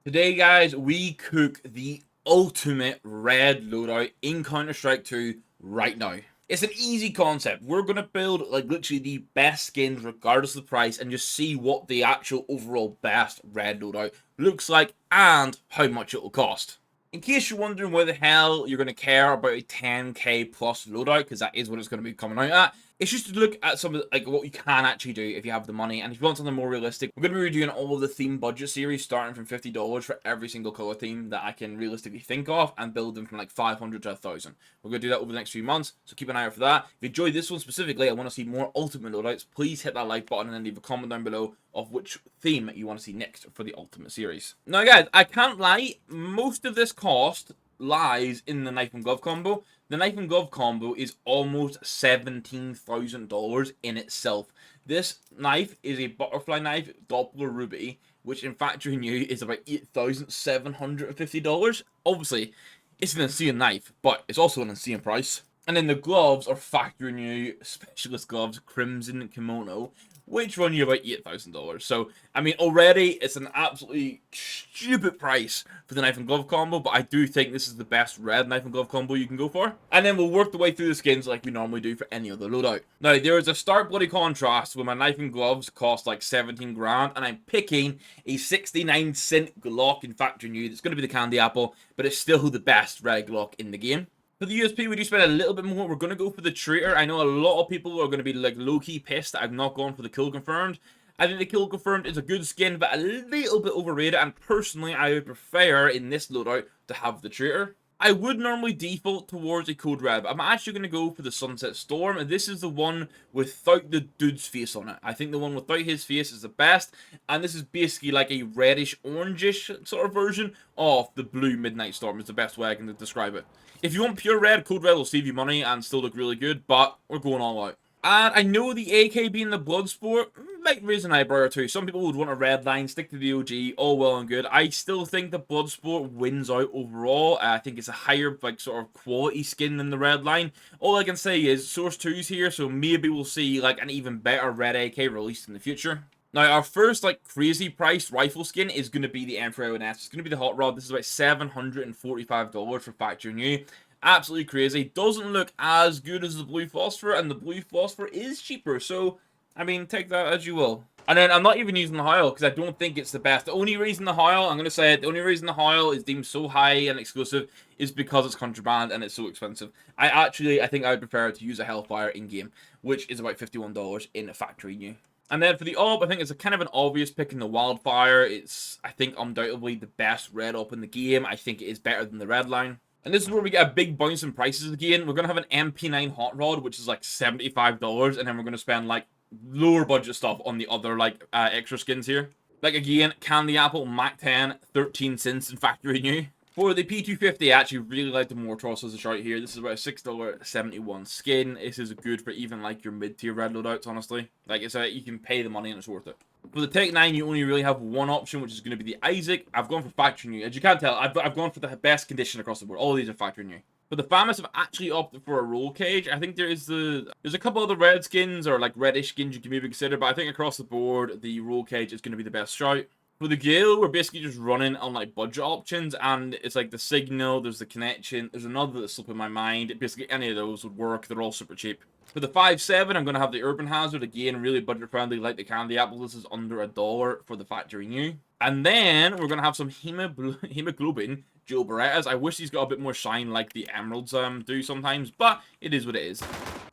Today, guys, we cook the ultimate red loadout in Counter-Strike 2 right now. It's an easy concept. We're going to build like literally the best skins regardless of the price and just see what the actual overall best red loadout looks like and how much it will cost. In case you're wondering why the hell you're going to care about a 10k plus loadout, because that is what it's going to be coming out at, it's just to look at some of the, like what you can actually do if you have the money. And if you want something more realistic, we're going to be redoing all of the theme budget series starting from $50 for every single color theme that I can realistically think of and build them from like 500 to 1,000. We're going to do that over the next few months, so keep an eye out for that. If you enjoyed this one specifically, I want to see more ultimate loadouts, please hit that like button and then leave a comment down below of which theme you want to see next for the ultimate series. Now guys, I can't lie, most of this cost lies in the knife and glove combo. The knife and glove combo is almost $17,000 in itself. This knife is a butterfly knife, Doppler Ruby, which in factory new is about $8,750. Obviously, it's an insane knife, but it's also an insane price. And then the gloves are factory new specialist gloves, Crimson Kimono, which run you about $8,000. So, I mean, already it's an absolutely stupid price for the knife and glove combo, but I do think this is the best red knife and glove combo you can go for. And then we'll work the way through the skins like we normally do for any other loadout. Now, there is a stark bloody contrast where my knife and gloves cost like 17 grand, and I'm picking a 69-cent Glock in factory new. It's going to be the candy apple, but it's still the best red Glock in the game. For the USP, we do spend a little bit more. We're going to go for the traitor. I know a lot of people are going to be like low-key pissed that I've not gone for the kill confirmed. I think the kill confirmed is a good skin, but a little bit overrated. And personally, I would prefer in this loadout to have the traitor. I would normally default towards a code red, but I'm actually going to go for the Sunset Storm, and this is the one without the dude's face on it. I think the one without his face is the best, and this is basically like a reddish, orangish sort of version of the blue Midnight Storm is the best way I can describe it. If you want pure red, code red will save you money and still look really good, but we're going all out. And I know the AK being the Bloodsport might raise an eyebrow or two. Some people would want a red line, stick to the OG, all well and good. I still think the Bloodsport wins out overall. I think it's a higher like sort of quality skin than the red line. All I can say is Source 2's here, so maybe we'll see like an even better red AK released in the future. Now, our first, like, crazy priced rifle skin is going to be the Emperor ONS. It's going to be the Hot Rod. This is about $745 for factory new. Absolutely crazy. Doesn't look as good as the Blue Phosphor, and the Blue Phosphor is cheaper. So, I mean, take that as you will. And then I'm not even using the Hoyle because I don't think it's the best. The only reason the Hoyle, I'm going to say it, the only reason the Hoyle is deemed so high and exclusive is because it's contraband and it's so expensive. I think I would prefer to use a Hellfire in-game, which is about $51 in a factory new. And then for the AWP, I think it's a kind of an obvious pick in the Wildfire. It's, I think, undoubtedly the best red AWP in the game. I think it is better than the red line. And this is where we get a big bounce in prices again. We're going to have an MP9 Hot Rod, which is like $75. And then we're going to spend like lower budget stuff on the other like extra skins here. Like again, Candy Apple, Mac 10, 13 cents in factory new. For the P250, I actually really like the Mortos as a shot here. This is about a $6.71 skin. This is good for even like your mid-tier red loadouts, honestly. Like it's you can pay the money and it's worth it. For the Tech 9, you only really have one option, which is going to be the Isaac. I've gone for factory new. As you can tell, I've gone for the best condition across the board. All of these are factory new. For the FAMAS, I've actually opted for a roll cage. I think there's a couple other red skins or like reddish skins you can maybe consider, but I think across the board, the roll cage is going to be the best shout. For the Gale, we're basically just running on like budget options, and it's like the Signal, there's the Connection, there's another that's slipping my mind. Basically, any of those would work. They're all super cheap. For the 5.7, I'm going to have the Urban Hazard, again, really budget friendly, like the Candy Apple. This is under $1 for the factory new. And then we're going to have some Hemoglobin Joe Berettas. I wish he's got a bit more shine like the Emeralds do sometimes, but it is what it is.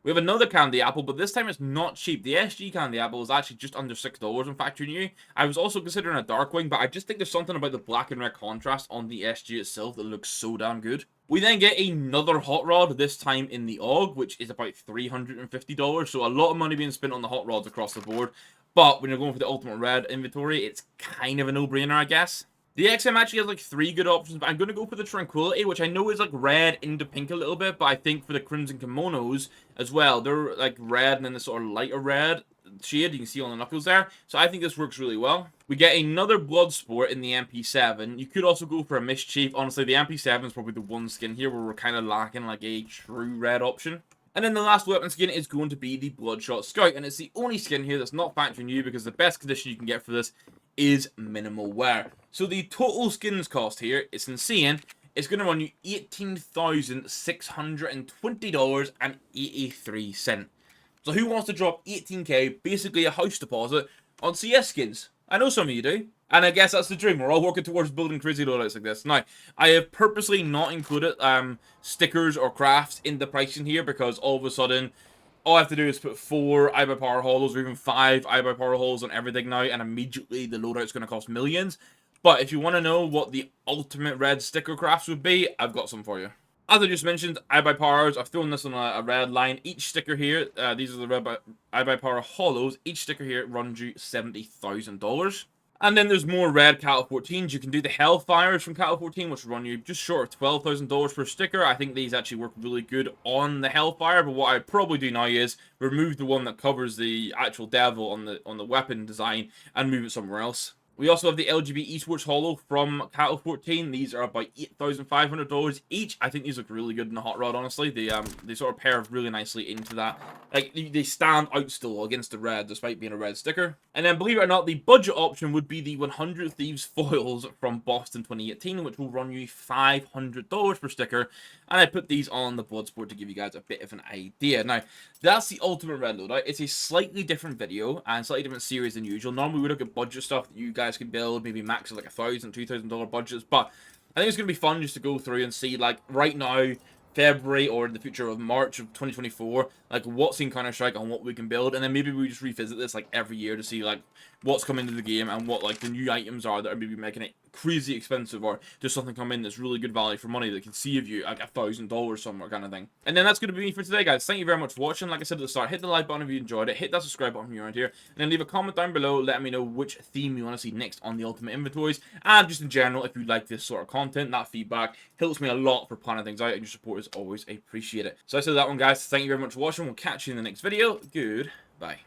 We have another Candy Apple, but this time it's not cheap. The SG Candy Apple is actually just under $6 in factory new. I was also considering a Darkwing, but I just think there's something about the black and red contrast on the SG itself that looks so damn good. We then get another Hot Rod, this time in the AUG, which is about $350. So a lot of money being spent on the Hot Rods across the board. But when you're going for the Ultimate Red inventory, it's kind of a no-brainer, I guess. The XM actually has like 3 good options, but I'm going to go for the Tranquility, which I know is like red into pink a little bit, but I think for the Crimson Kimonos as well, they're like red and then the sort of lighter red shade you can see on the knuckles there. So I think this works really well. We get another Bloodsport in the MP7. You could also go for a Mischief. Honestly, the MP7 is probably the one skin here where we're kind of lacking like a true red option. And then the last weapon skin is going to be the Bloodshot Scout, and it's the only skin here that's not factory new because the best condition you can get for this is minimal wear. So the total skins cost here, it's insane. It's going to run you $18,620.83. So who wants to drop 18k, basically a house deposit, on CS skins? I know some of you do. And I guess that's the dream. We're all working towards building crazy loadouts like this. Now, I have purposely not included stickers or crafts in the pricing here because all of a sudden, all I have to do is put 4 iBuyPower holos or even 5 iBuyPower holos on everything now, and immediately the loadout's going to cost millions. But if you want to know what the ultimate red sticker crafts would be, I've got some for you. As I just mentioned, iBuyPowers, I've thrown this on a red line. Each sticker here, these are the red iBuyPower holos. Each sticker here runs you $70,000. And then there's more red Cattle 14s. You can do the Hellfires from Cattle 14, which run you just short of $12,000 per sticker. I think these actually work really good on the Hellfire, but what I'd probably do now is remove the one that covers the actual devil on the weapon design and move it somewhere else. We also have the LGB Esports Holo from Cattle 14. These are about $8,500 each. I think these look really good in the hot rod, honestly. They sort of pair really nicely into that. Like, they stand out still against the red, despite being a red sticker. And then, believe it or not, the budget option would be the 100 Thieves foils from Boston 2018, which will run you $500 per sticker. And I put these on the Bloodsport to give you guys a bit of an idea. Now, that's the ultimate red loadout. It's a slightly different video and slightly different series than usual. Normally, we look at budget stuff that you guys can build, maybe max at like $1,000, $2,000 budgets, but I think it's going to be fun just to go through and see, like, right now, February or in the future of March of 2024, like, what's in Counter-Strike and what we can build, and then maybe we just revisit this, like, every year to see, like, what's coming into the game and what, like, the new items are that are maybe making it crazy expensive, or just something come in that's really good value for money that can save you, like, $1,000 somewhere kind of thing. And then that's going to be me for today, guys. Thank you very much for watching. Like I said at the start, hit the like button if you enjoyed it, hit that subscribe button if you're around here, and then leave a comment down below letting me know which theme you want to see next on the Ultimate Inventories, and just in general, if you like this sort of content. That feedback helps me a lot for planning things out, and your support is always appreciated. So I said that one, guys. Thank you very much for watching. We'll catch you in the next video. Goodbye.